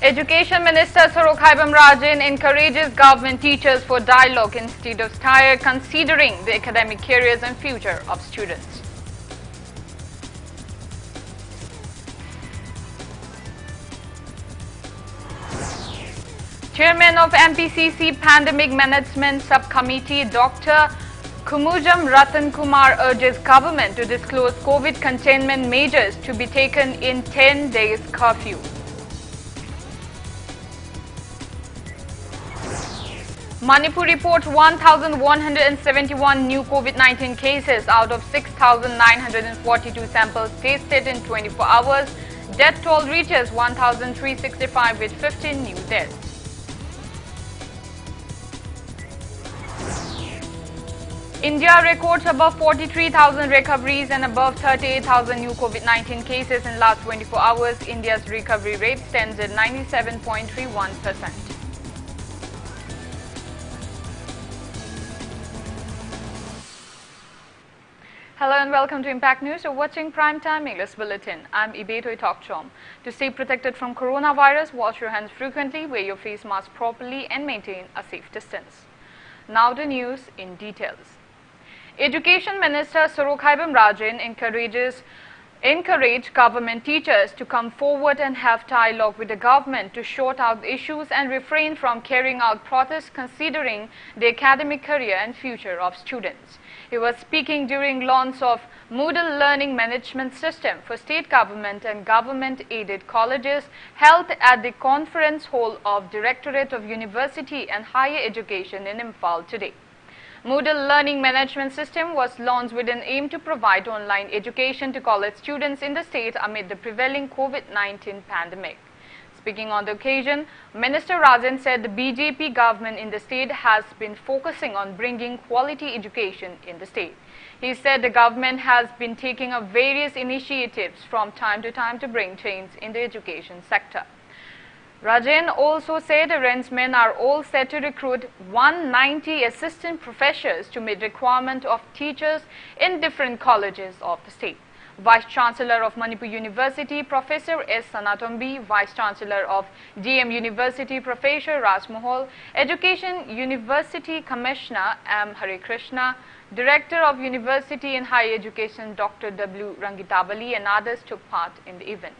Education Minister Thokchom encourages government teachers for dialogue instead of style, considering the academic careers and future of students. Chairman of MPCC Pandemic Management Subcommittee, Dr. Thokchom urges government to disclose COVID containment measures to be taken in 10 days curfew. Manipur reports 1,171 new COVID-19 cases out of 6,942 samples tested in 24 hours. Death toll reaches 1,365 with 15 new deaths. India records above 43,000 recoveries and above 38,000 new COVID-19 cases in last 24 hours. India's recovery rate stands at 97.31%. Hello and welcome to Impact News. You're watching Primetime English Bulletin. I'm Ibethoi Thokchom. To stay protected from coronavirus, wash your hands frequently, wear your face mask properly and maintain a safe distance. Now the news in details. Education Minister Thokchom encourage government teachers to come forward and have dialogue with the government to sort out issues and refrain from carrying out protests considering the academic career and future of students. He was speaking during launch of Moodle Learning Management System for state government and government-aided colleges held at the conference hall of Directorate of University and Higher Education in Imphal today. Moodle Learning Management System was launched with an aim to provide online education to college students in the state amid the prevailing COVID-19 pandemic. Speaking on the occasion, Minister Rajan said the BJP government in the state has been focusing on bringing quality education in the state. He said the government has been taking up various initiatives from time to time to bring change in the education sector. Rajan also said arrangements are all set to recruit 190 assistant professors to meet requirement of teachers in different colleges of the state. Vice Chancellor of Manipur University, Professor S. Sanatombi, Vice Chancellor of DM University, Professor Raj Mohol, Education University Commissioner M. Hare Krishna, Director of University and Higher Education Dr. W. Rangitabali and others took part in the event.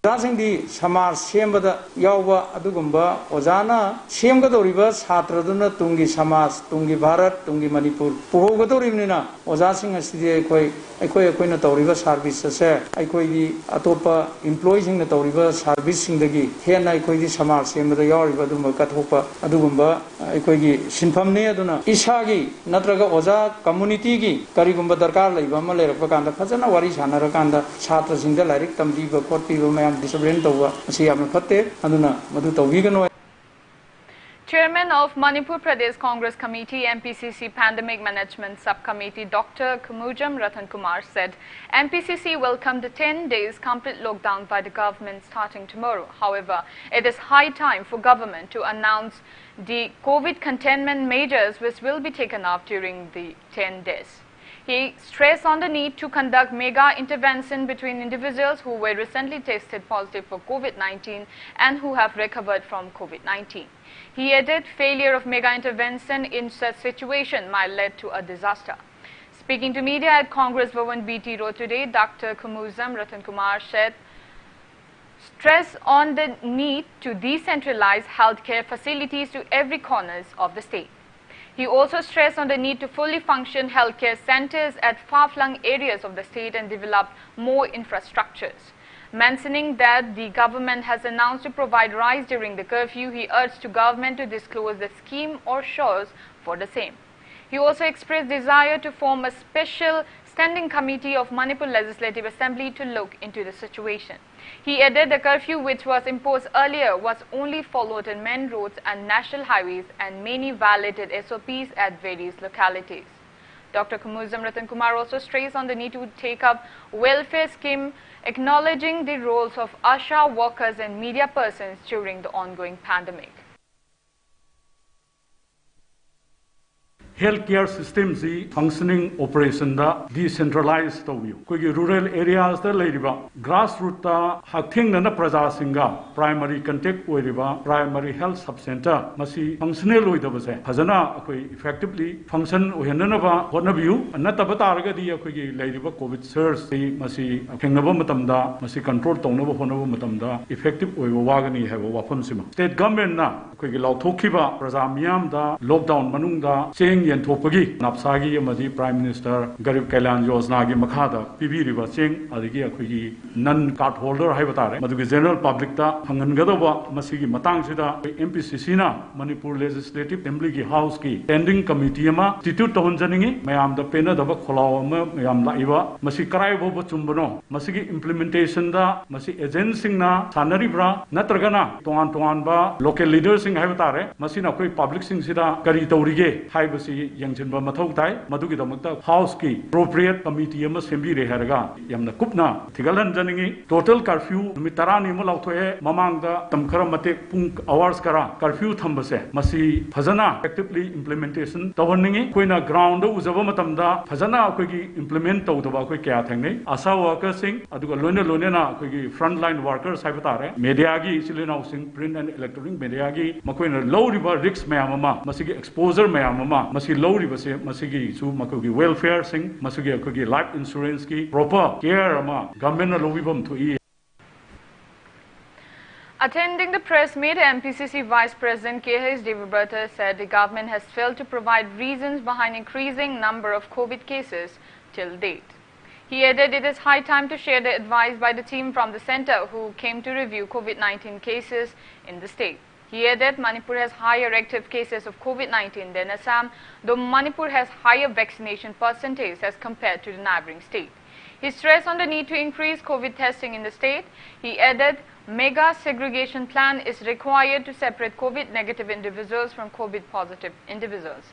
Ozasingi Samar Sembada Yawa Adugumba, Ozana, Semgadoriva, Satraduna, Tungi Samas, Tungi Bharat, Tungi Manipur, Puhogadorimina, Ozasing as the Equina Toriva services, Equi Atopa employees in the Toriva servicing the Gi, Hena Equi Samar Sembada Yoriva Katopa, Adugumba, Equi Sinpamne Aduna, Ishagi, Natraga Oza, Community, Karigumba Darkala, Vamale, Vakanda, Fazana, Warishana, Rakanda, Satras in the Lyric, Tamdiva, Kortiva, Chairman of Manipur Pradesh Congress Committee MPCC Pandemic Management Subcommittee Dr. Thokchom said MPCC welcomed the 10 days complete lockdown by the government starting tomorrow. However, it is high time for government to announce the COVID containment measures which will be taken up during the 10 days. He stressed on the need to conduct mega intervention between individuals who were recently tested positive for COVID-19 and who have recovered from COVID-19. He added failure of mega intervention in such situation might lead to a disaster. Speaking to media at Congress Bhavan BT Road today, Dr. Thokchom said, stress on the need to decentralize healthcare facilities to every corners of the state. He also stressed on the need to fully function healthcare centers at far-flung areas of the state and develop more infrastructures. Mentioning that the government has announced to provide rice during the curfew, he urged the government to disclose the scheme or shows for the same. He also expressed desire to form a special standing committee of Manipur Legislative Assembly to look into the situation. He added the curfew which was imposed earlier was only followed in main roads and national highways and many violated SOPs at various localities. Dr. Thokchom also stressed on the need to take up welfare scheme, acknowledging the roles of ASHA workers and media persons during the ongoing pandemic. healthcare system si functioning operation da decentralized to view. Koi rural areas da leiriba grassroots ta hakthing na praja singa primary contact oiriba primary health sub center masi functional oidabase phajana koi effectively function ohenanaba hotnabiu anataba taraga di koi leiriba covid surge si masi thengnaba matamda masi control tongnaba honaba matamda effective oiba wagani haba wafam sima state government na koi lauthokiba praja miyam da lockdown manungda cheng yen thopagi napsagi amadi prime minister garib kailan yojana gi makhada pibiriba cheng adigi akoi non card holder haiba tare madugi general public ta hangangadoba masigi matang sida MPCC na Manipur legislative assembly gi house ki standing committee ama institute honjaningi mayam da pena daba kholaw ama mayam laiba masi karai bobo chumbono masigi implementation da masi agency na sanaribra natragana tongan ba local leaders sing haiba tare masina koi public sing sida kari tawrige haibasi yangchinba mathau tai madugi damakta house ki appropriate committee ama sembi re haraga yamna kupna thigalan janingi total curfew numit tarani mo lauthoe mamangda tamkhara mate pung hours kara curfew thambase masi phajana effectively implementation tawhanningi koina ground uzaba matamda phajana koigi implement tawdaba koi kya thangnei asa workers sing aduga loina na koigi front line workers haibatare media gi silena sing print and electronic media gi makoina low river risks mayam ama masigi exposure mayam ama masi low river se masigi su makogi welfare sing masigi koigi life insurance ki proper care ama government na lobibam thui. Attending the press meet, MPCC Vice President K.H. Ibethoi said the government has failed to provide reasons behind increasing number of COVID cases till date. He added it is high time to share the advice by the team from the center who came to review COVID-19 cases in the state. He added Manipur has higher active cases of COVID-19 than Assam, though Manipur has higher vaccination percentage as compared to the neighboring state. He stressed on the need to increase COVID testing in the state. He added mega segregation plan is required to separate COVID negative individuals from COVID positive individuals.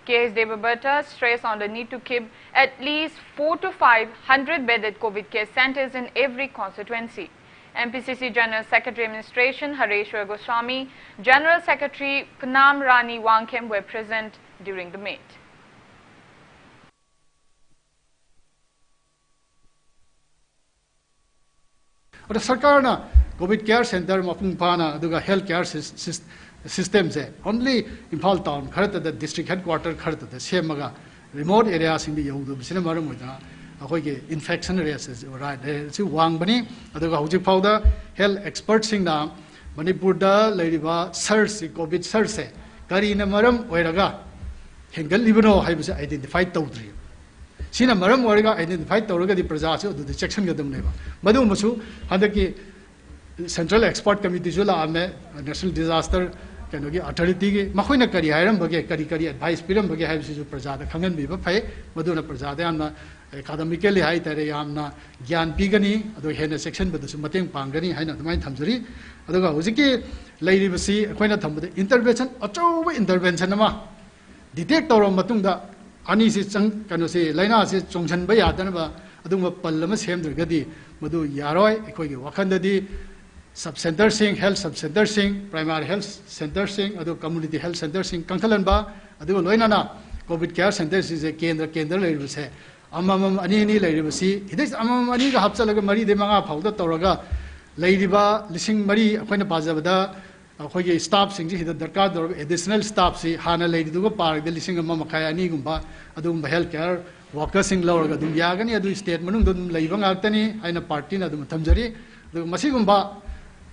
K.H. Ibethoi stressed on the need to keep at least 400 to 500 bedded COVID care centers in every constituency. MPCC General Secretary Administration Hareshwar Goswami, General Secretary Punam Rani Wangkem were present during the meet. The Sarkarna COVID care center mapung pana aduga health care system se only Imphal town kharata the district headquarter kharata the semaga remote areas in the yodu bisina maram moida akoige infection areas right si wang bani aduga hujik phauda health experts sing na Manipur da leiriba SARS COVID SARS se kari na maram oiraga hengal libano haibse identify tawdri sina maram oiraga identify tawraga di praja se the section gadam leba madu musu hadaki Central Expert Committee jula ame National Disaster kanogi authority gi makhoi kari hairam bage kari advice piram bage haibsi ju praja da khangan bi ba phai maduna praja da amna academically hai tare yamna gyan pigani ado hena section badu su mateng pangani haina admai thamjari aduga hujiki leiri basi akoina thambada intervention achoba intervention ama detect tawra matungda ani si chang kano se laina se chongchan ba yadana ba aduma pallama semdrgadi madu yaroi ekoi gi wakhandadi sub-center sing, health sub-center sing, primary health center sing, community health center sing, Kankalan ba, loina COVID care centers is a kendra layer se, amam ani layer basi, it is amam ani hapsalaga mari de manga powder toraga, lady ba, lissing mari, appoint a pazabada, a staff sing, the darkad or additional staff see, Hana lady do park, the lissing of Mamakaya Nigumba, adum health care, workers sing lower, adum yagani, adu statement, dum lavang altani, aina party, adum tamjari, the Masigumba.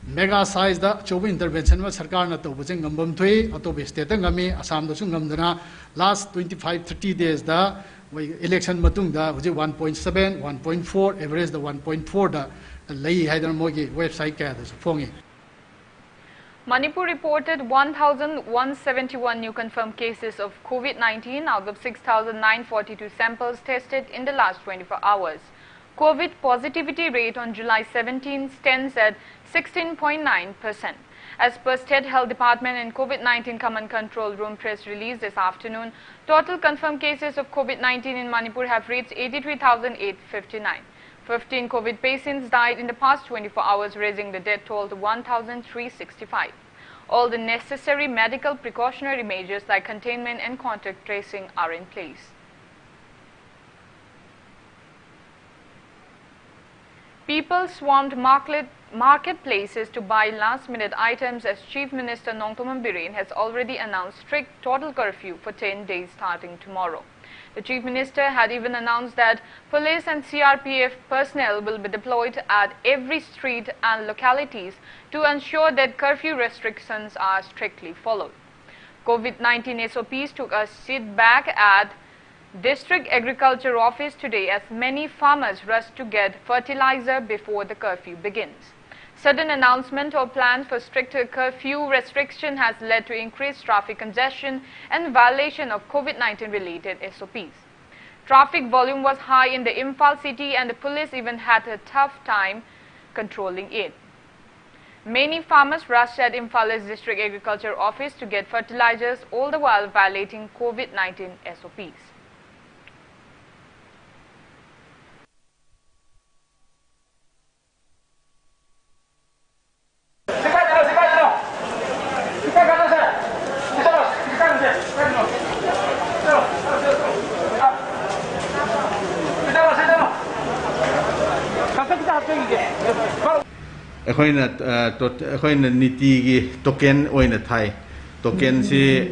Mega size da chobu intervention wa sarkar na to bujeng ngambam thui atobe state ngami Assam da su ngamdana last 25-30 days da election matung da hoje 1.7 1.4 average da 1.4 da lei haidan mogi website ka da su fongi. Manipur reported 1,171 new confirmed cases of COVID-19 out of 6,942 samples tested in the last 24 hours. COVID positivity rate on July 17 stands at 16.9%. As per State Health Department and COVID-19 Command Control Room press release this afternoon, total confirmed cases of COVID-19 in Manipur have reached 83,859. 15 COVID patients died in the past 24 hours, raising the death toll to 1,365. All the necessary medical precautionary measures like containment and contact tracing are in place. People swarmed marketplaces to buy last-minute items as Chief Minister Nongthoman Biren has already announced strict total curfew for 10 days starting tomorrow. The Chief Minister had even announced that police and CRPF personnel will be deployed at every street and localities to ensure that curfew restrictions are strictly followed. COVID-19 SOPs took a seat back at District Agriculture Office today as many farmers rushed to get fertilizer before the curfew begins. Sudden announcement or plan for stricter curfew restriction has led to increased traffic congestion and violation of COVID-19 related SOPs. Traffic volume was high in the Imphal city and the police even had a tough time controlling it. Many farmers rushed at Imphala's District Agriculture Office to get fertilizers, all the while violating COVID-19 SOPs. Ekhoi niti gi token oina thai token si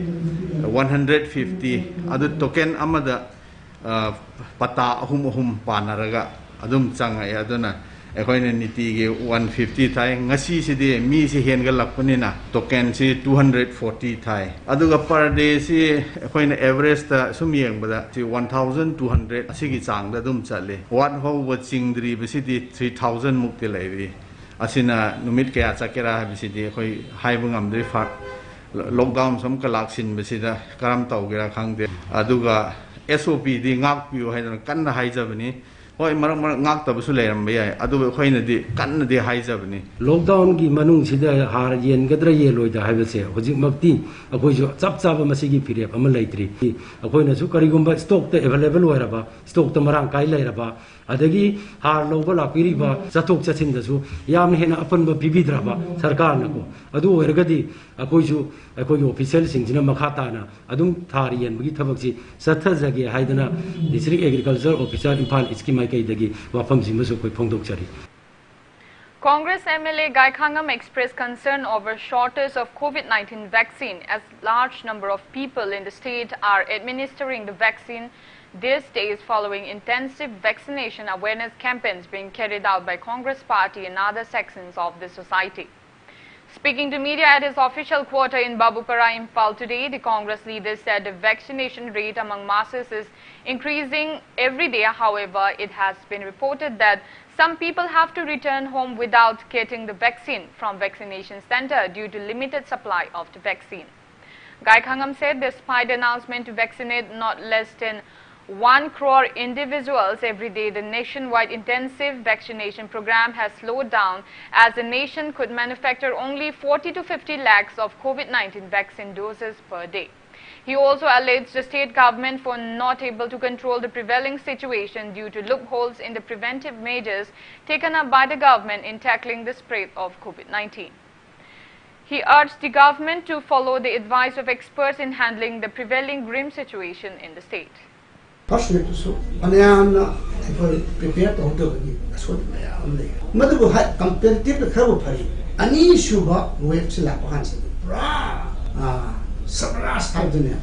150 adu token amada pata ahum panaraga adum changa ya aduna ekhoi niti gi 150 thai ngasi si de mi si hen ga lakpani na token si 240 thai aduga per day si ekhoi na average ta sum yeng bada si 1200 asigi chang da dum chale what how watching dri bisi 3000 mukti lai asina numit kaya chakera bisidi khoi haibung amdri fa lockdown sam kalak sin bisida karam tawgira khangde aduga SOP di ngak piu haidana kanna haijabani hoi marak ngak tabusu leram bayai adu khoi na di kanna di haijabani lockdown gi manung sida har yen gadra ye loida haibase hojik makti akhoi jo chap chap masigi phire am leitri akhoi na su karigumba stock te available oiraba stock ta marang kai leiraba adagi har loba la piriba chatok chachin da su yam hena apan ba bibidraba sarkar na ko adu oirgadi akhoi ju akhoi official singina makhata na adum thar yen bagi thabak si satha jage haidana district agriculture officer Imphal iski mai kai dagi wafam jimasu koi phongdok chari. Congress MLA Gaikhangam expressed concern over shortage of COVID-19 vaccine as large number of people in the state are administering the vaccine these days following intensive vaccination awareness campaigns being carried out by Congress party and other sections of the society. Speaking to media at his official quarter in Babupara, Imphal today, the Congress leader said the vaccination rate among masses is increasing every day. However, it has been reported that some people have to return home without getting the vaccine from vaccination center due to limited supply of the vaccine. Gaikhangam said despite the announcement to vaccinate not less than 1 crore individuals every day, the nationwide intensive vaccination program has slowed down as the nation could manufacture only 40 to 50 lakhs of COVID-19 vaccine doses per day. He also alleged the state government for not able to control the prevailing situation due to loopholes in the preventive measures taken up by the government in tackling the spread of COVID-19. He urged the government to follow the advice of experts in handling the prevailing grim situation in the state. Personally, so Anayana, if I prepare to do it, that's what I am there. Mother had comparative the Kabupari. Ani Shuba waves in Lapansi. Sabras Tadina.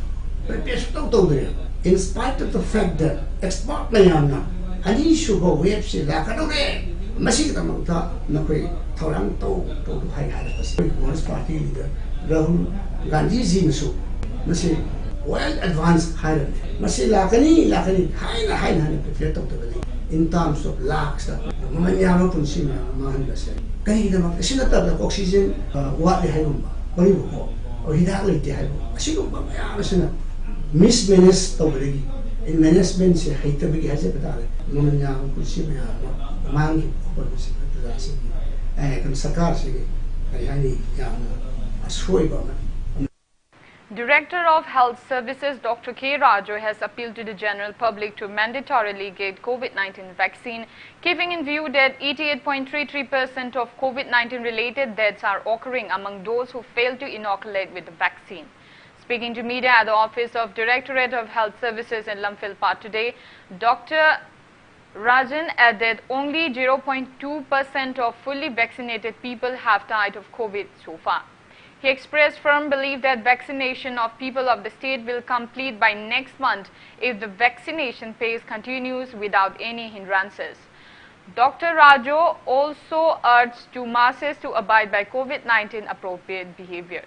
In spite of the fact that export Mayana, Ani Shuba waves in Lakadore, Masikamata, Nakwe, Toronto, to high Congress party leader, Rahul Gandhi Zimsu, Masi. Well advanced higher. Masi lakani high prepare to the in terms of lakhs. Mamanyama consumer mahandas. Kani naman kasi natabla oxygen what the hayum or you or hidali the hayum. Asino mamaya sina mismanage to the in management si hayta bigi hase patale. Mamanyama consumer mangi for the secretary. Kan sakar sige kaya ni yang ashoy ba. Director of Health Services Dr. K. Raju has appealed to the general public to mandatorily get COVID-19 vaccine, keeping in view that 88.33% of COVID-19 related deaths are occurring among those who fail to inoculate with the vaccine. Speaking to media at the office of Directorate of Health Services in Lamphilpaat today, Dr. Rajan added only 0.2% of fully vaccinated people have died of COVID so far. He expressed firm belief that vaccination of people of the state will complete by next month if the vaccination pace continues without any hindrances. Dr. Raju also urged to masses to abide by COVID-19 appropriate behaviors.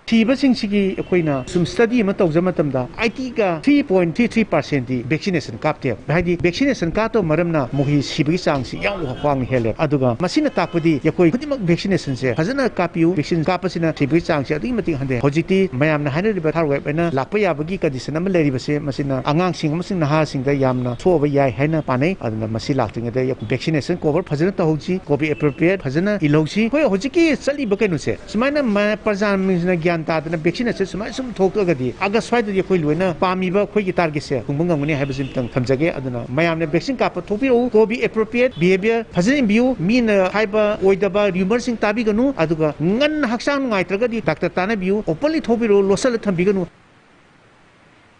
Some study matamda IT ga 3.33% vaccination kapte hadi vaccination ka to maramna muhi sibi sang si yang hwang hele aduga masina takpudi yakoi khudimak vaccination se fazana kapiu vaccine kapasina sibi sang se adi mating hande hojiti mayamna hanriba tharwai bena lakpa yabagi condition am leri base masina angang sing amasing naha sing da yamna thoba yai haina panai aduna masi lakting da vaccination cover fazana tahouji covid appropriate fazana ilosi hoi hojiki sali bakenu se sumaina ma parjan mingna the vaccination some talk agadi August fight the Koiluna, Pamiba, Quiki Targis, Humunga, Habisim Tamjage, Aduna, Mayam vaccine kappa, Topio, Kobe appropriate behavior, Hazin view, mean hyper, Oidaba, reversing Tabiganu, Aduga, Nan Hakshan, Nitragadi, Dr. Tana view, openly Topiro, Losal Tambiganu.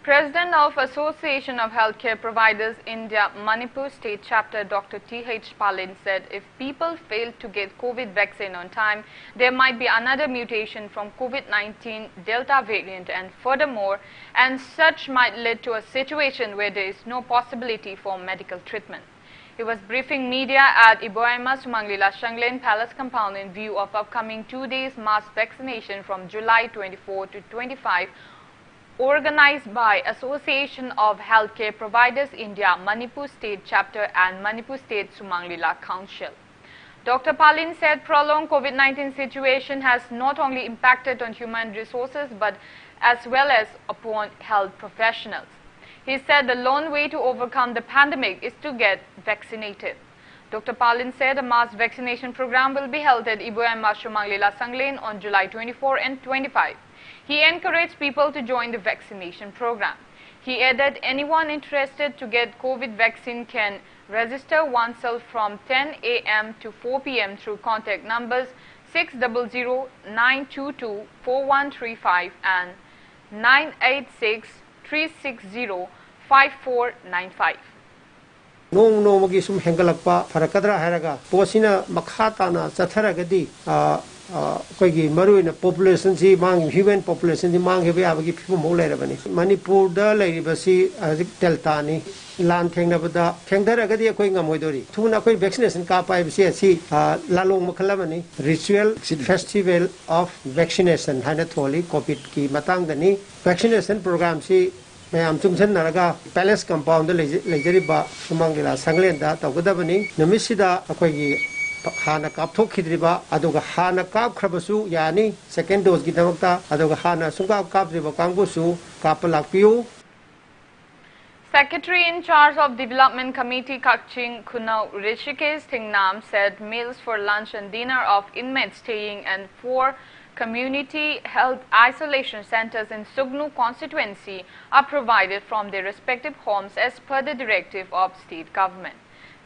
President of Association of Healthcare Providers India Manipur State Chapter Dr. T.H. Palin said if people fail to get COVID vaccine on time, there might be another mutation from COVID-19 Delta variant and furthermore, and such might lead to a situation where there is no possibility for medical treatment. He was briefing media at Ibethoi Sumanglila Shanglen Palace compound in view of upcoming 2 days mass vaccination from July 24 to 25 organized by Association of Healthcare Providers India Manipur State Chapter and Manipur State Sumanglila Council. Dr. Palin said prolonged COVID-19 situation has not only impacted on human resources but as well as upon health professionals. He said the lone way to overcome the pandemic is to get vaccinated. Dr. Palin said a mass vaccination program will be held at Ibethoi Sumanglila Shanglen on July 24 and 25. He encouraged people to join the vaccination program. He added anyone interested to get COVID vaccine can register oneself from 10 a.m. to 4 p.m. through contact numbers 600-922-4135 and 986-360-5495. No magi sum hengalakpa farakadra haraga posina makhatana chatharagadi koigi maruina population si mang human population si mang hebe abagi people mo leirabani Manipur da leiribasi delta ni lan thengnabada thengdaragadi koi ngamoidori thuna koi vaccination ka pai bisi si lalong makhalamani ritual festival of vaccination haina tholi covid ki matang dani vaccination program si Mayam Tumsen Naraga Palace compound Lejeriba Sumanglila Sanglenda Taugadabani Namisida Akogi Hana Kap Tokidriba Adoga Hana Kap Krabasu Yani second dose Gidamata Adoga Hana Sunga Kap Riba Kambusu Kapalapiu. Secretary in charge of Development Committee Thokchom Kunau Rishikesh Thingnam said meals for lunch and dinner of inmates staying and 4 community health isolation centers in Sugnu constituency are provided from their respective homes as per the directive of state government.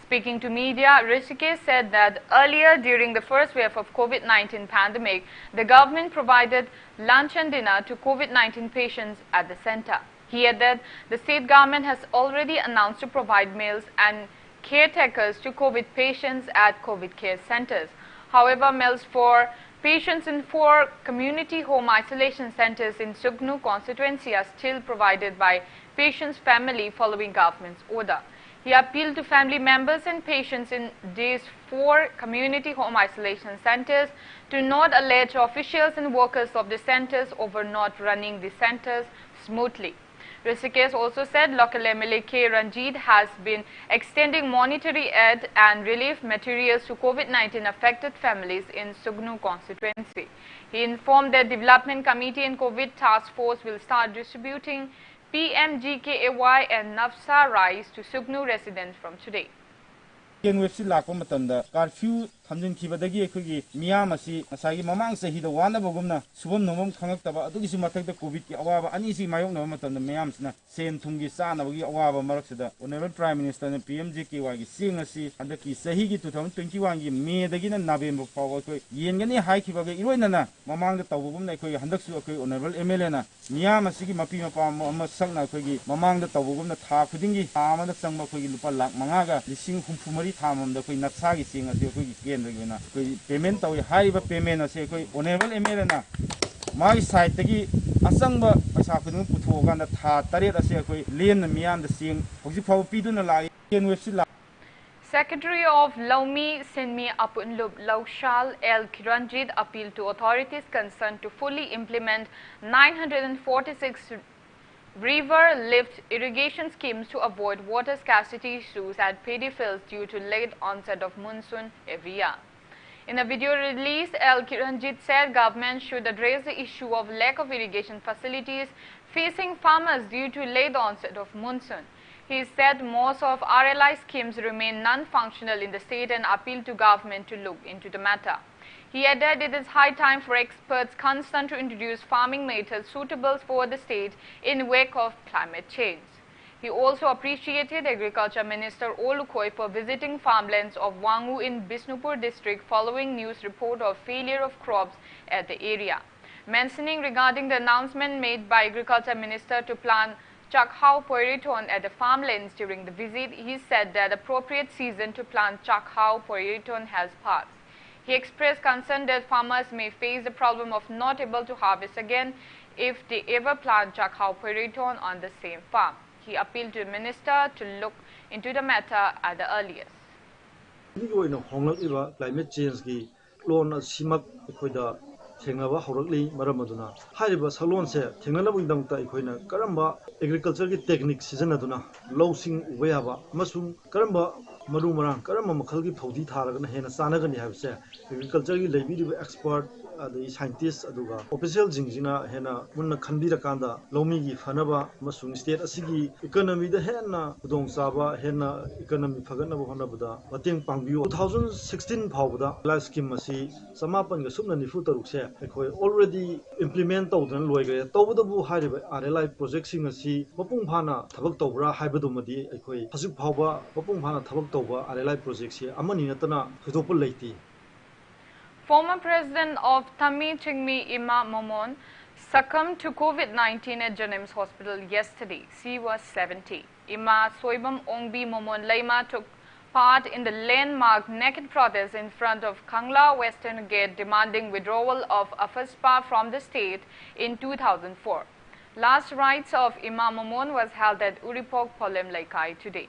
Speaking to media, Rishikesh said that earlier during the first wave of COVID-19 pandemic, the government provided lunch and dinner to COVID-19 patients at the center. He added the state government has already announced to provide meals and caretakers to COVID patients at COVID care centers. However, meals for patients in 4 community home isolation centers in Sugnu constituency are still provided by patients' family following government's order. He appealed to family members and patients in these 4 community home isolation centers to not allege officials and workers of the centers over not running the centers smoothly. Rishikesh also said local MLA K. Ranjit has been extending monetary aid and relief materials to COVID-19 affected families in Sugnu constituency. He informed that Development Committee and COVID Task Force will start distributing PMGKAY and Nafsa rice to Sugnu residents from today. Curfew ꯊꯝꯖꯤꯟꯈꯤꯕꯗꯒꯤ ꯑꯩꯈꯣꯏꯒꯤ ꯃꯤꯌꯥꯝ ꯑꯁꯤ ꯉꯁꯥꯏꯒꯤ ꯃꯃꯥꯡ ꯆꯍꯤꯗ ꯋꯥꯅꯕꯒꯨꯝꯅ ꯁꯨꯐꯝ ꯅꯣꯝꯐꯝ ꯈꯪꯉꯛꯇꯕ ꯑꯗꯨꯒꯤꯁꯨ ꯃꯊꯛꯇ ꯀꯣꯚꯤꯗꯀꯤ ꯑꯋꯥꯕ ꯑꯅꯤꯁꯤ ꯃꯥꯌꯣꯛꯅꯕ ꯃꯇꯝꯗ ꯃꯌꯥꯝꯁꯤꯅ ꯁꯦꯟ ꯊꯨꯝꯒꯤ ꯆꯥꯅꯕꯒꯤ ꯑꯋꯥꯕ ꯃꯔꯛꯁꯤꯗ ꯑꯣꯅꯔꯦꯕꯜ ꯄ꯭ꯔꯥꯏꯝ ꯃꯤꯅꯤꯁꯇꯔꯅ PMJKYꯒꯤ ꯆꯦꯡ ꯑꯁꯤ ꯍꯟꯗꯛꯀꯤ ꯆꯍꯤꯒꯤ 2021ꯒꯤ ꯃꯦꯗꯒꯤꯅ ꯅꯕꯦꯝꯕꯔ ꯐꯥꯎꯕ ꯑꯩꯈꯣꯏ ꯌꯦꯟꯒꯅꯤ ꯍꯥꯏꯈꯤꯕꯒ ꯏꯔꯣꯏꯅꯅ ꯃꯃꯥꯡꯗ ꯇꯧꯕꯒꯨꯝꯅ ꯑꯩꯈꯣꯏ ꯍꯟꯗꯛꯁꯨ ꯑꯩꯈꯣꯏ ꯑꯣꯅꯔꯦꯕꯜ MLAꯅ ꯃꯤꯌꯥꯝ ꯑꯁꯤꯒꯤ ꯃꯄꯤ ꯃꯄꯥ ꯑꯃ ꯁꯛꯅ ꯑꯩꯈꯣꯏꯒꯤ ꯃꯃꯥꯡꯗ ꯇꯧꯕꯒꯨꯝꯅ ꯊꯥ ꯈꯨꯗꯤꯡꯒꯤ ꯊꯥ ꯑꯃꯗ ꯆꯪꯕ ꯑꯩꯈꯣꯏꯒꯤ ꯂꯨꯄꯥ ₹5,64,000 ꯊꯥ ꯑꯃꯃꯝꯗ ꯑꯩꯈꯣꯏ ꯅꯞꯁꯥꯒꯤ ꯆꯦꯡ ꯑꯁꯤ ꯑꯩꯈꯣꯏꯒꯤ ꯀꯦꯟꯗ꯭ꯔꯒꯤ ꯑꯣꯏꯅ ꯑꯩꯈꯣꯏ ꯄꯦꯃꯦꯟ ꯇꯧꯏ ꯍꯥꯏꯔꯤꯕ ꯄꯦꯃꯦꯟ ꯑꯁꯤ ꯑꯩꯈꯣꯏ ꯑꯣꯅꯔꯦꯕꯜ MLAꯅ ꯃꯥꯒꯤ ꯁꯥꯏꯠꯇꯒꯤ ꯑꯆꯪꯕ ꯄꯩꯁꯥ ꯈꯨꯗꯤꯡꯃꯛ ꯄꯨꯊꯣꯛꯑꯀꯥꯟꯗ ꯊꯥ 7 ꯑꯁꯤ ꯑꯩꯈꯣꯏ ꯂꯦꯝꯅ ꯃꯤꯌꯥꯝꯗ ꯆꯦꯡ ꯍꯧꯖꯤꯛ ꯐꯥꯎꯕ ꯄꯤꯗꯨꯅ ꯂꯥꯛꯏ ꯋꯦꯕꯁꯤ Secretary of Laumi Sinmi Apunlup Laushal El Kiranjit appealed to authorities concerned to fully implement 946 river lift irrigation schemes to avoid water scarcity issues at paddy fields due to late onset of monsoon every year. In a video release, El Kiranjit said government should address the issue of lack of irrigation facilities facing farmers due to late onset of monsoon. He said most of RLI schemes remain non-functional in the state and appealed to government to look into the matter. He added it is high time for experts concerned to introduce farming methods suitable for the state in wake of climate change. He also appreciated Agriculture Minister Olukoi for visiting farmlands of Wangu in Bisnupur district following news report of failure of crops at the area. Mentioning regarding the announcement made by Agriculture Minister to plant Chakhau Poiriton at the farmlands during the visit, he said that appropriate season to plant Chakhau Poiriton has passed. He expressed concern that farmers may face the problem of not able to harvest again if they ever plant Chakhau Poiriton on the same farm. He appealed to the minister to look into the matter at the earliest. Climate change ki loan simak ikoida thengaba horagli maramaduna hariba salon se thengnala bugdam ta ikoina karamba agriculture ki technique sijanaduna lowsing weyaba masung karamba maru marang karamba makhal ki phodi tharagana hena chanagani habse agriculture ki lebi expert the scientists aduga official jingjina hena munna khandira kanda lomi gi phanaba masung state asigi economy da hena udong saba hena economy phagana ba honabada mateng pangbiu 2016 phawda life scheme asi samapan ga subna nifu taruk se ekhoi already implement tawdan loiga tawda bu hariba RLI project sing asi mapung phana thabak tawbra haibadumadi ekhoi hasuk phawba mapung phana thabak tawba RLI project se amani natana thudopul leiti. Former President of Tami Chingmi Ima Momon succumbed to COVID-19 at Janims Hospital yesterday. She was 70. Ima Soibam Ongbi Momon Laima took part in the landmark naked protest in front of Kangla Western Gate demanding withdrawal of AFSPA from the state in 2004. Last rites of Ima Momon was held at Uripok Polem Laikai today.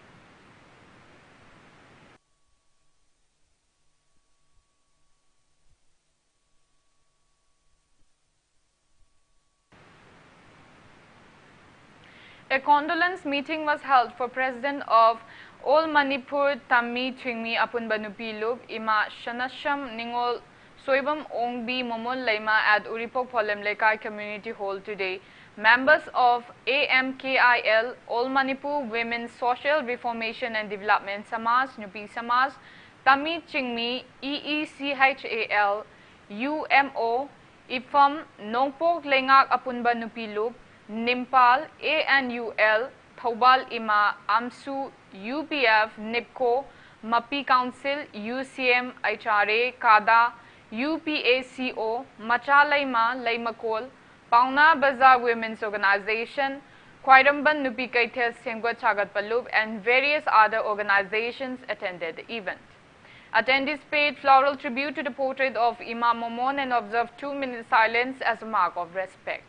A condolence meeting was held for President of All Manipur Tami Chingmi Apunbanupilub Ima Shanasham Ningol Soibam Ongbi Momon Laima at Uripok Polem Lekai Community Hall today. Members of AMKIL, All Manipur Women's Social Reformation and Development Samaj, Nupi Samaj, Tami Chingmi, EECHAL, UMO, IFAM, Nongpok Lengak Apunbanupilub, Nimpal, ANUL, Thobal Ima, AMSU, UPF, NIPCO, MAPI Council, UCM, HRA, KADA, UPACO, Machalaima, Laimakol, Pauna Bazar Women's Organization, Kwairamban Nupi Kaithas Sengwa Chagat Palub, and various other organizations attended the event. Attendees paid floral tribute to the portrait of Ima Momon and observed 2-minute silence as a mark of respect.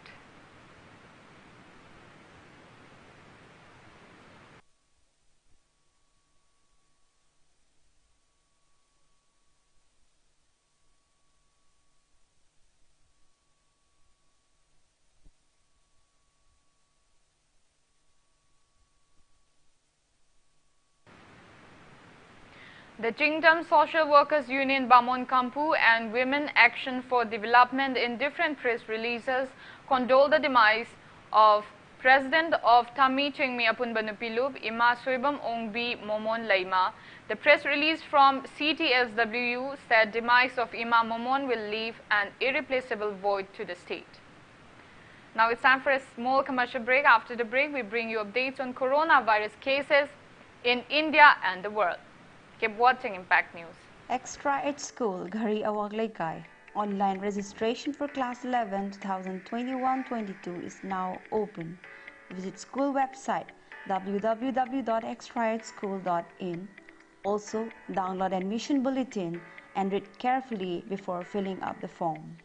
The Chingtam Social Workers Union Bamon Kampu and Women Action for Development in different press releases condoled the demise of President of Tami Chingmi Apunbanupilub Ima Soibam Ongbi Momon Laima. The press release from CTSWU said demise of Imam Momon will leave an irreplaceable void to the state. Now it's time for a small commercial break. After the break, we bring you updates on coronavirus cases in India and the world. Keep watching Impact News. Extra Ed School, Ghari Awaglaikai. Online registration for Class 11 2021-22 is now open. Visit school website www.extraedschool.in. Also, download admission bulletin and read carefully before filling up the form.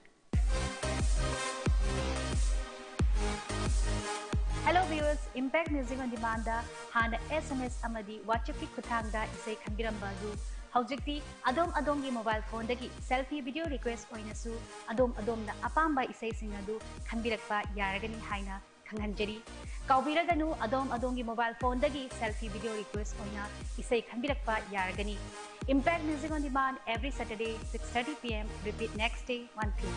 Hello viewers, Impact Music on Demand da hana SMS amadi WhatsApp ki khuthang da isai khanbiramba du haujikti adom gi mobile phone dagi selfie video request oina su adom na apamba isai sing adu khanbirakpa yaragani haina khanghanjari kaubiraganu adom gi mobile phone dagi selfie video request oina isai khanbirakpa yaragani. Impact Music on Demand every Saturday 6:30 PM, repeat next day 1 PM.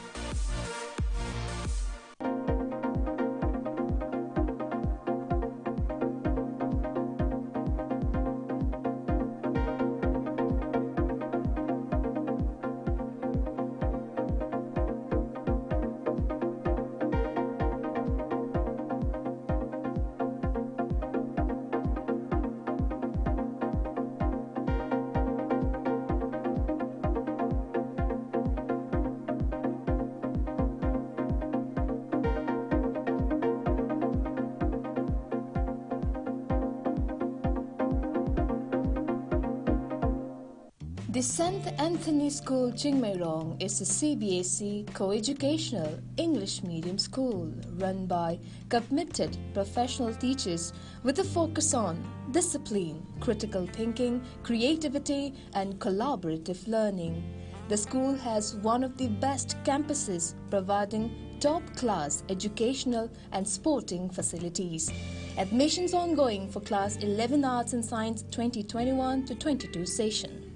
The St. Anthony School, Chingmairong is a CBSE co-educational English medium school run by committed professional teachers with a focus on discipline, critical thinking, creativity and collaborative learning. The school has one of the best campuses providing top-class educational and sporting facilities. Admissions ongoing for Class 11 Arts and Science 2021-22 session.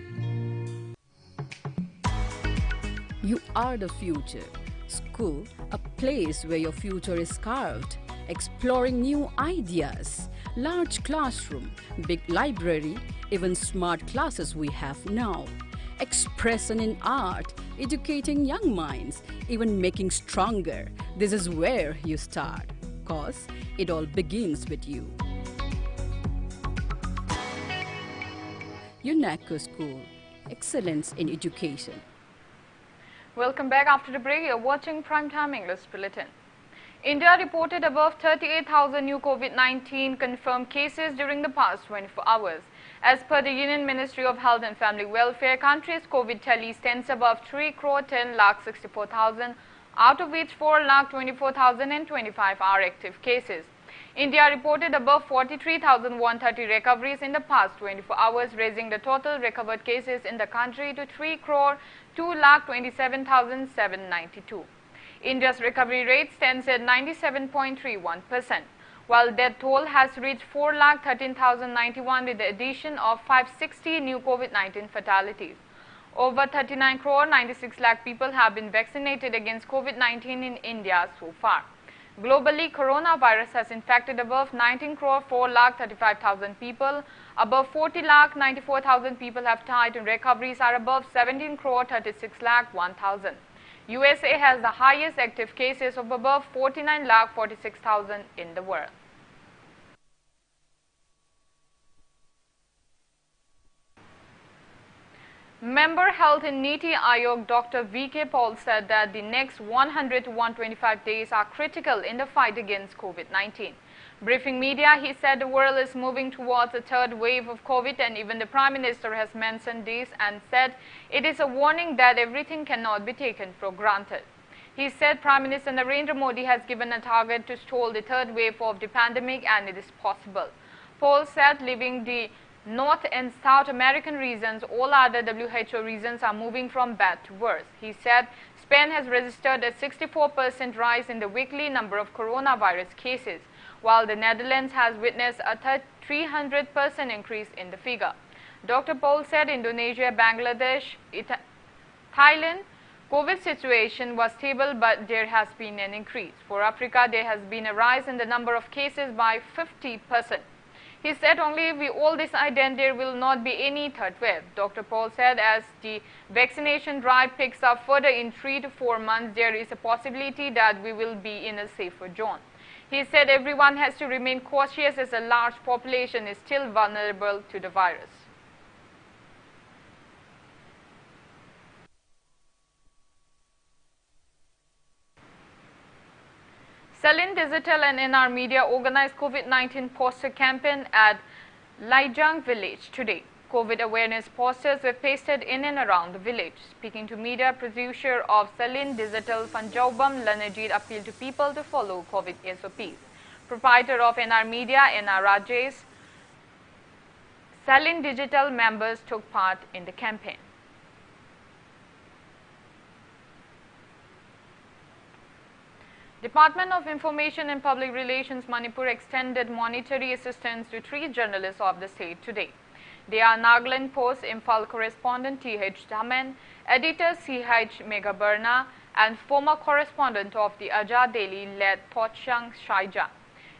You are the future. School, a place where your future is carved. Exploring new ideas. Large classroom, big library, even smart classes we have now. Expression in art, educating young minds, even making stronger. This is where you start, cause it all begins with you. UNESCO School, excellence in education. Welcome back. After the break, you're watching Primetime English Bulletin. India reported above 38,000 new COVID-19 confirmed cases during the past 24 hours. As per the Union Ministry of Health and Family Welfare, country's COVID tally stands above 3,10,64,000, out of which 4,24,025 are active cases. India reported above 43,130 recoveries in the past 24 hours, raising the total recovered cases in the country to 3,227,792. India's recovery rate stands at 97.31%, while death toll has reached 4,13,091 with the addition of 560 new COVID-19 fatalities. Over 39,96 lakh people have been vaccinated against COVID-19 in India so far. Globally, coronavirus has infected above 19,435,000 people. Above 40,94,000 people have died, and recoveries are above 17,36,01,000. USA has the highest active cases of above 49,46,000 in the world. Member Health in Niti Aayog Dr. V.K. Paul said that the next 100 to 125 days are critical in the fight against COVID-19. Briefing media, he said the world is moving towards a third wave of COVID, and even the Prime Minister has mentioned this and said it is a warning that everything cannot be taken for granted. He said Prime Minister Narendra Modi has given a target to stall the third wave of the pandemic, and it is possible. Paul said leaving the North and South American regions, all other WHO regions are moving from bad to worse. He said Spain has registered a 64% rise in the weekly number of coronavirus cases, while the Netherlands has witnessed a 300% increase in the figure. Dr. Paul said Indonesia, Bangladesh, Thailand, COVID situation was stable, but there has been an increase. For Africa, there has been a rise in the number of cases by 50%. He said only if we all decide then there will not be any third wave. Dr. Paul said as the vaccination drive picks up further in 3 to 4 months, there is a possibility that we will be in a safer zone. He said everyone has to remain cautious as a large population is still vulnerable to the virus. Selin Digital and NR Media organized COVID-19 poster campaign at Laijang village today. COVID awareness posters were pasted in and around the village. Speaking to media, producer of Selin Digital, Fanjaubam Lanajit appealed to people to follow COVID SOPs. Proprietor of NR Media, NR Rajesh, Selin Digital members took part in the campaign. Department of Information and Public Relations Manipur extended monetary assistance to 3 journalists of the state today. They are Nagaland Post Imphal correspondent T.H. Daman, editor C.H. Meghabarna, and former correspondent of the Aja Daily led Thokchom Shaija.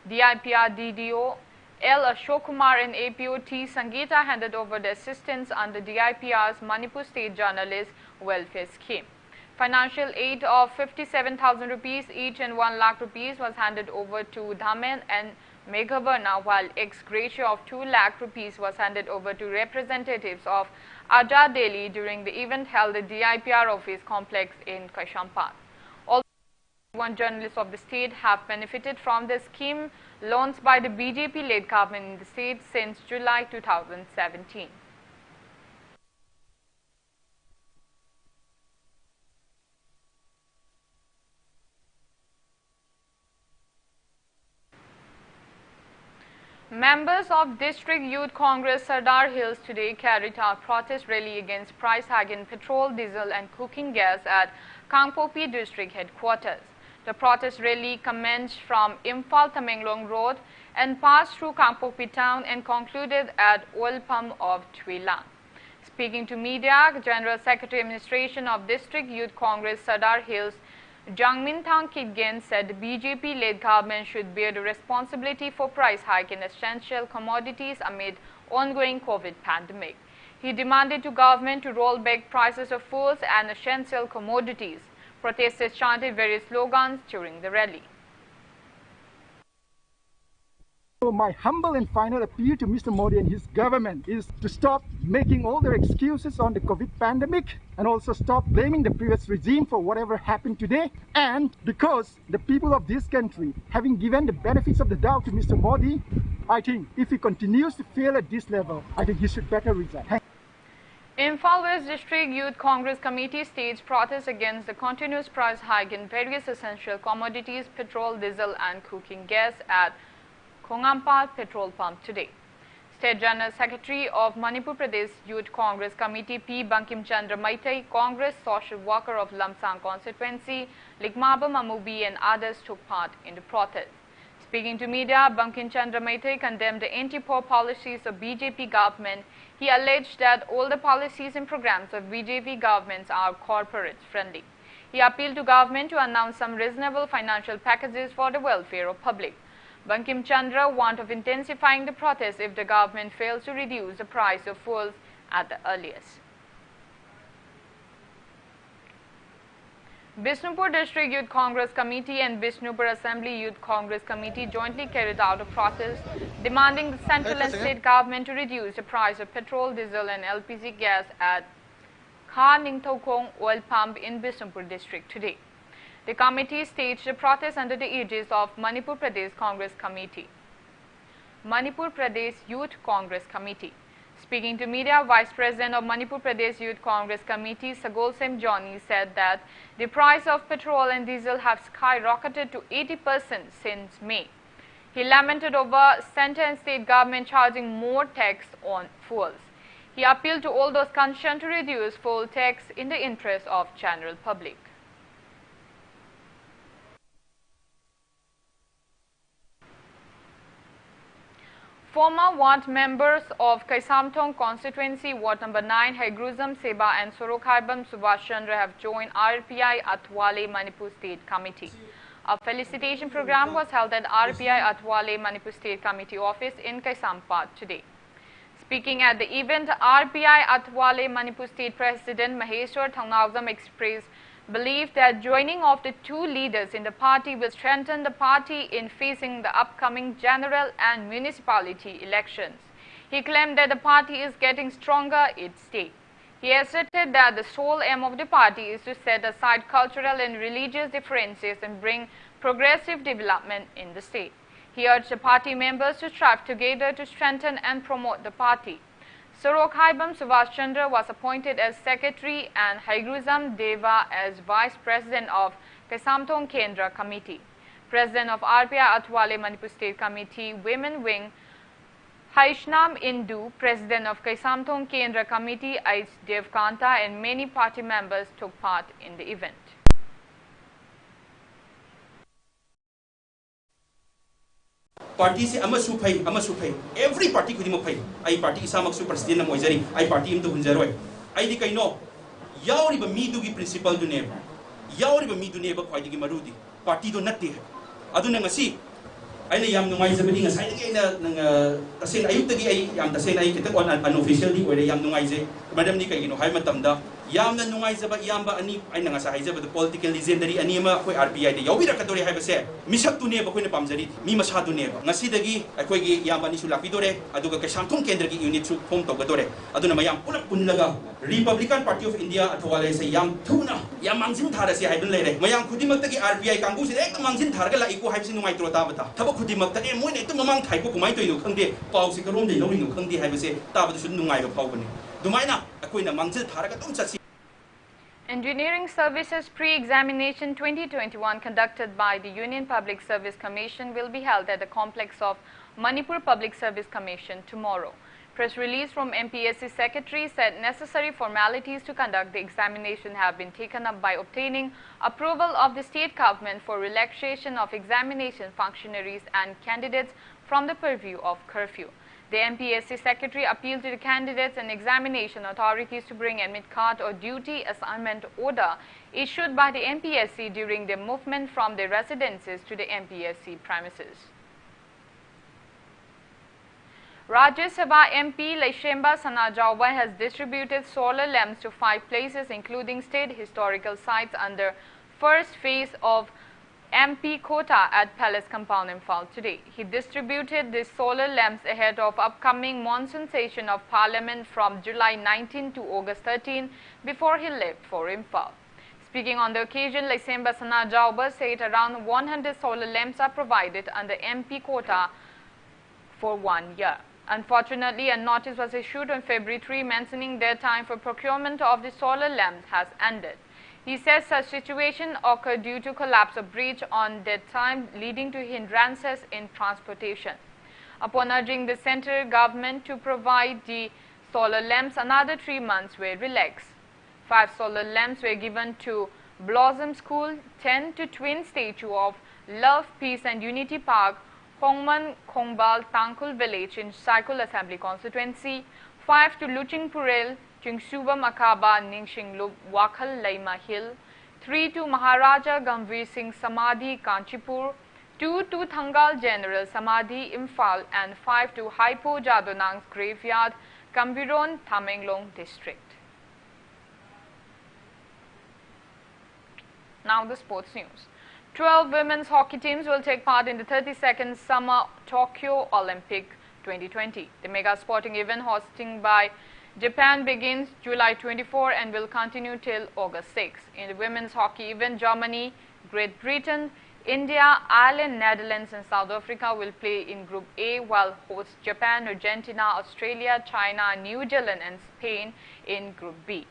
DIPR DDO L. Ashok-Kumar and APO T. Sangeeta handed over the assistance under DIPR's Manipur State Journalist Welfare Scheme. Financial aid of 57,000 rupees each and 1 lakh rupees was handed over to Daman and Meghabarna, while ex gratia of 2 lakh rupees was handed over to representatives of Aja Daily during the event held at the DIPR office complex in Kaishampad. All 1 journalists of the state have benefited from the scheme launched by the BJP-led government in the state since July 2017. Members of District Youth Congress Sardar Hills today carried out protest rally against price hike in petrol, diesel and cooking gas at Kangpopi district headquarters. The protest rally commenced from Imphal Tamenglong Road and passed through Kangpopi town and concluded at oil pump of Twilang. Speaking to media, General Secretary Administration of District Youth Congress Sardar Hills Jangminthang Kitgen said the BJP-led government should bear the responsibility for price hike in essential commodities amid ongoing COVID pandemic. He demanded to government to roll back prices of foods and essential commodities. Protesters chanted various slogans during the rally. So my humble and final appeal to Mr. Modi and his government is to stop making all their excuses on the COVID pandemic and also stop blaming the previous regime for whatever happened today. And because the people of this country, having given the benefits of the doubt to Mr. Modi, I think if he continues to fail at this level, I think he should better resign. Imphal West District Youth Congress Committee staged protests against the continuous price hike in various essential commodities, petrol, diesel and cooking gas at Khongampal petrol pump today. State General Secretary of Manipur Pradesh Youth Congress Committee P. Bankim Chandra Maitai, Congress social worker of Lamsang constituency, Likmaba Mamubi and others took part in the protest. Speaking to media, Bankim Chandra Maitai condemned the anti-poor policies of BJP government. He alleged that all the policies and programs of BJP governments are corporate friendly. He appealed to government to announce some reasonable financial packages for the welfare of public. Bankim Chandra warned of intensifying the protests if the government fails to reduce the price of fuels at the earliest. Bishnupur District Youth Congress Committee and Bishnupur Assembly Youth Congress Committee jointly carried out a protest demanding the central and state government to reduce the price of petrol, diesel and LPG gas at Kha Ningthokong oil pump in Bishnupur district today. The committee staged a protest under the aegis of Manipur Pradesh Congress Committee. Manipur Pradesh Youth Congress Committee. Speaking to media, Vice President of Manipur Pradesh Youth Congress Committee, Sagolsem Johnny, said that the price of petrol and diesel have skyrocketed to 80% since May. He lamented over centre and state government charging more tax on fuels. He appealed to all those concerned to reduce fuel tax in the interest of general public. Former ward members of Kaisamthong constituency, Ward number 9, Haigruzam Seba and Sorokhaibam Subhash Chandra have joined RPI Atwale Manipur State Committee. A felicitation program was held at RPI Atwale Manipur State Committee office in Kaisampat today. Speaking at the event, RPI Atwale Manipur State President Maheshwar Thokchom expressed belief that joining of the two leaders in the party will strengthen the party in facing the upcoming general and municipality elections. He claimed that the party is getting stronger each state. He asserted that the sole aim of the party is to set aside cultural and religious differences and bring progressive development in the state. He urged the party members to strive together to strengthen and promote the party. Sorok Haibam Subhash Chandra was appointed as Secretary and Haigruzam Deva as Vice President of Kaisamthong Kendra Committee. President of RPI Atwale Manipur State Committee Women Wing Haishnam Indu, President of Kaisamthong Kendra Committee Ais Devkanta, and many party members took part in the event. Party se ama supai every party kudi mo pai ai party isa maksu president na moizari ai party imto hunjaroi ai di kaino yauri ba mi du gi principal du ne yauri ba mi du ne ba khwai gi marudi party do natte adu na ngasi ai na yam nungai zabani ngasai gi na tasen ayuk tagi ai yam tasen ai kitak on unofficial di ore yam nungai je madam ni kai no hai matam da yam na nungai zaba yam ba ani ai na ngasa hai zaba the political legendary ani ma khoi RPI de yawi rakadore hai ba se misak tu ne ba khoi na pamjari mi masa du ne ba ngasi dagi ai khoi gi yam ani su lapi dore aduga Kaisamthong Kendra gi unit su form to gadore aduna mayam pulak punlaga Republican Party of India athwale se yam thuna yam mangsin thara se hai dun le re mayam khudi mak tagi RPI kangbu se ek mangsin thar ga la iku hai sin nungai tro ta bata thaba khudi mak ta e moi ne tu mamang thai ko kumai to inu khangde pau se karom de lo inu khangde hai ba se ta ba su nungai ba phau bani dumaina akoi na mangsil thara ga tum chasi. Engineering Services Pre-Examination 2021 conducted by the Union Public Service Commission will be held at the complex of Manipur Public Service Commission tomorrow. Press release from MPSC Secretary said necessary formalities to conduct the examination have been taken up by obtaining approval of the state government for relaxation of examination functionaries and candidates from the purview of curfew. The MPSC Secretary appealed to the candidates and examination authorities to bring admit card or duty assignment order issued by the MPSC during their movement from their residences to the MPSC premises. Rajya Sabha MP Laishemba Sanajauba has distributed solar lamps to 5 places including state historical sites under first phase of MP quota at Palace Compound in Imphal today. He distributed these solar lamps ahead of upcoming monsoon session of Parliament from July 19 to August 13 before he left for Imphal. Speaking on the occasion, Laishemba Sanajauba said around 100 solar lamps are provided under MP quota for 1 year. Unfortunately, a notice was issued on February 3 mentioning their time for procurement of the solar lamps has ended. He says such situation occurred due to collapse of bridge on that time, leading to hindrances in transportation. Upon urging the central government to provide the solar lamps, another 3 months were relaxed. 5 solar lamps were given to Blossom School, 10 to Twin Statue of Love, Peace and Unity Park, Khongman Khongbal Tangkul Village in Saikul Assembly Constituency, 5 to Luchingpurel, Chingsuba Makaba Ningshinglup Wakhal Laima Hill, 3 to Maharaja Gambhir Singh Samadhi Kanchipur, 2 to Thangal General Samadhi Imphal, and 5 to Haipo Jadonang's Graveyard, Kambiron, Tamenglong District. Now the sports news. 12 women's hockey teams will take part in the 32nd Summer Tokyo Olympic 2020. The mega sporting event hosting by Japan begins July 24 and will continue till August 6. In the women's hockey event, Germany, Great Britain, India, Ireland, Netherlands and South Africa will play in Group A, while hosts Japan, Argentina, Australia, China, New Zealand and Spain in Group B.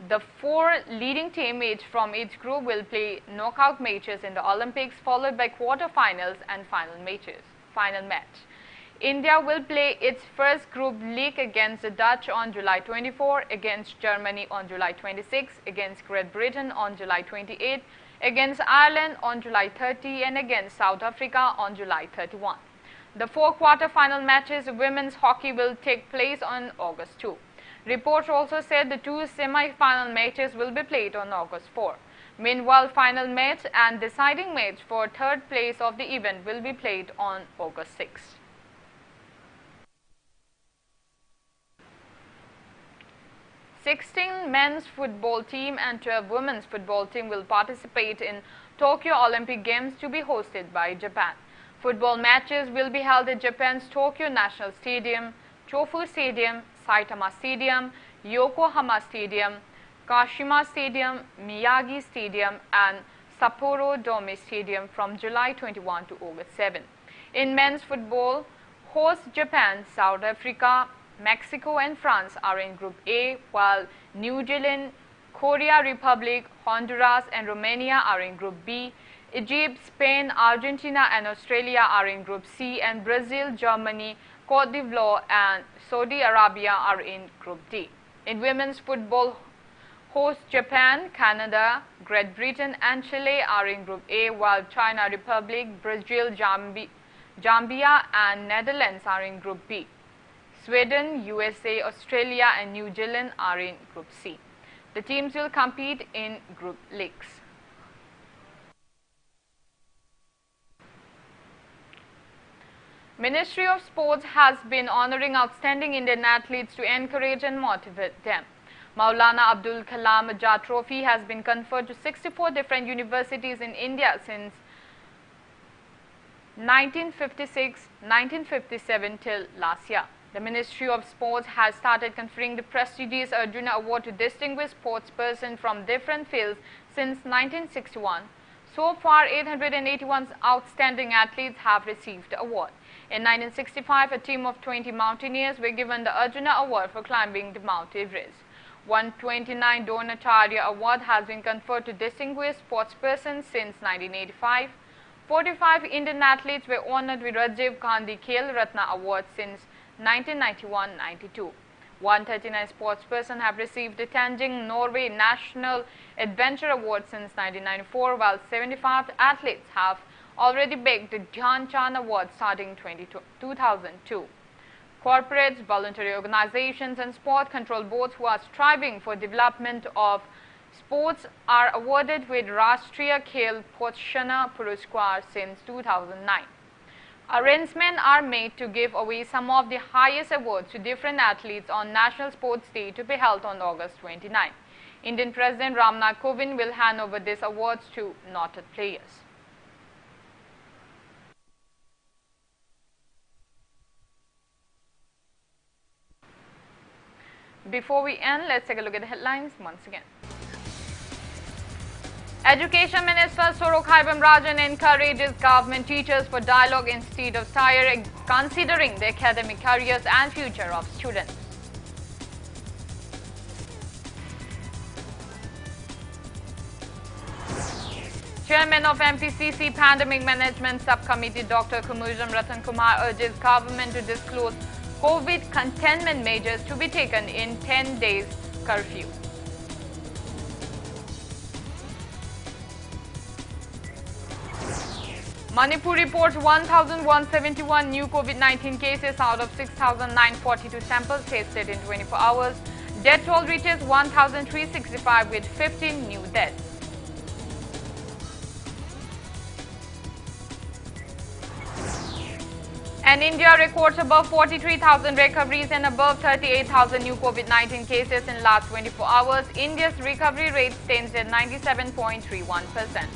The 4 leading teams from each group will play knockout matches in the Olympics, followed by quarterfinals and final match. India will play its first group league against the Dutch on July 24, against Germany on July 26, against Great Britain on July 28, against Ireland on July 30 and against South Africa on July 31. The 4 quarter-final matches of women's hockey will take place on August 2. Reports also said the 2 semi-final matches will be played on August 4. Meanwhile, final match and deciding match for third place of the event will be played on August 6th. Sixteen men's football team and 12 women's football team will participate in Tokyo Olympic Games to be hosted by Japan. Football matches will be held at Japan's Tokyo National Stadium, Chofu Stadium, Saitama Stadium, Yokohama Stadium, Kashima Stadium, Miyagi Stadium and Sapporo Dome Stadium from July 21 to August 7. In men's football, host Japan, South Africa, Mexico and France are in Group A, while New Zealand, Korea Republic, Honduras and Romania are in Group B. Egypt, Spain, Argentina and Australia are in Group C, and Brazil, Germany, Cote d'Ivoire and Saudi Arabia are in Group D. In women's football, host Japan, Canada, Great Britain and Chile are in Group A, while China Republic, Brazil, Zambia and Netherlands are in Group B. Sweden, USA, Australia and New Zealand are in Group C. The teams will compete in group leagues. Ministry of Sports has been honoring outstanding Indian athletes to encourage and motivate them. Maulana Abdul Kalam Azad Trophy has been conferred to 64 different universities in India since 1956-1957 till last year. The Ministry of Sports has started conferring the prestigious Arjuna Award to distinguished sportspersons from different fields since 1961. So far, 881 outstanding athletes have received the award. In 1965, a team of 20 mountaineers were given the Arjuna Award for climbing the Mount Everest. 129 Dronacharya Award has been conferred to distinguished sportspersons since 1985. 45 Indian athletes were honored with Rajiv Gandhi Khel Ratna Award since 1991-92. 139 sportspersons have received the Tenzing Norway National Adventure Award since 1994, while 75 athletes have already bagged the Dhyan Chand Award starting 2002. Corporates, voluntary organizations and sport control boards who are striving for development of sports are awarded with Rashtriya Khel Protshana Puraskar since 2009. Arrangements are made to give away some of the highest awards to different athletes on National Sports Day to be held on August 29. Indian President Ramnath Kovind will hand over these awards to noted players. Before we end, let's take a look at the headlines once again. Education Minister Sorokhaivam Rajan encourages government teachers for dialogue instead of tire, considering the academic careers and future of students. Chairman of MPCC Pandemic Management Subcommittee Dr. Ratan Kumar urges government to disclose COVID containment measures to be taken in 10 days curfew. Manipur reports 1,171 new COVID-19 cases out of 6,942 samples tested in 24 hours. Death toll reaches 1,365 with 15 new deaths. And India records above 43,000 recoveries and above 38,000 new COVID-19 cases in last 24 hours. India's recovery rate stands at 97.31%.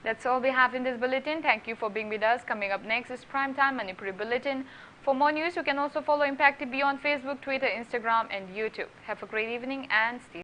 That's all we have in this bulletin. Thank you for being with us. Coming up next is Primetime Manipuri Bulletin. For more news, you can also follow Impact TV on Facebook, Twitter, Instagram and YouTube. Have a great evening and stay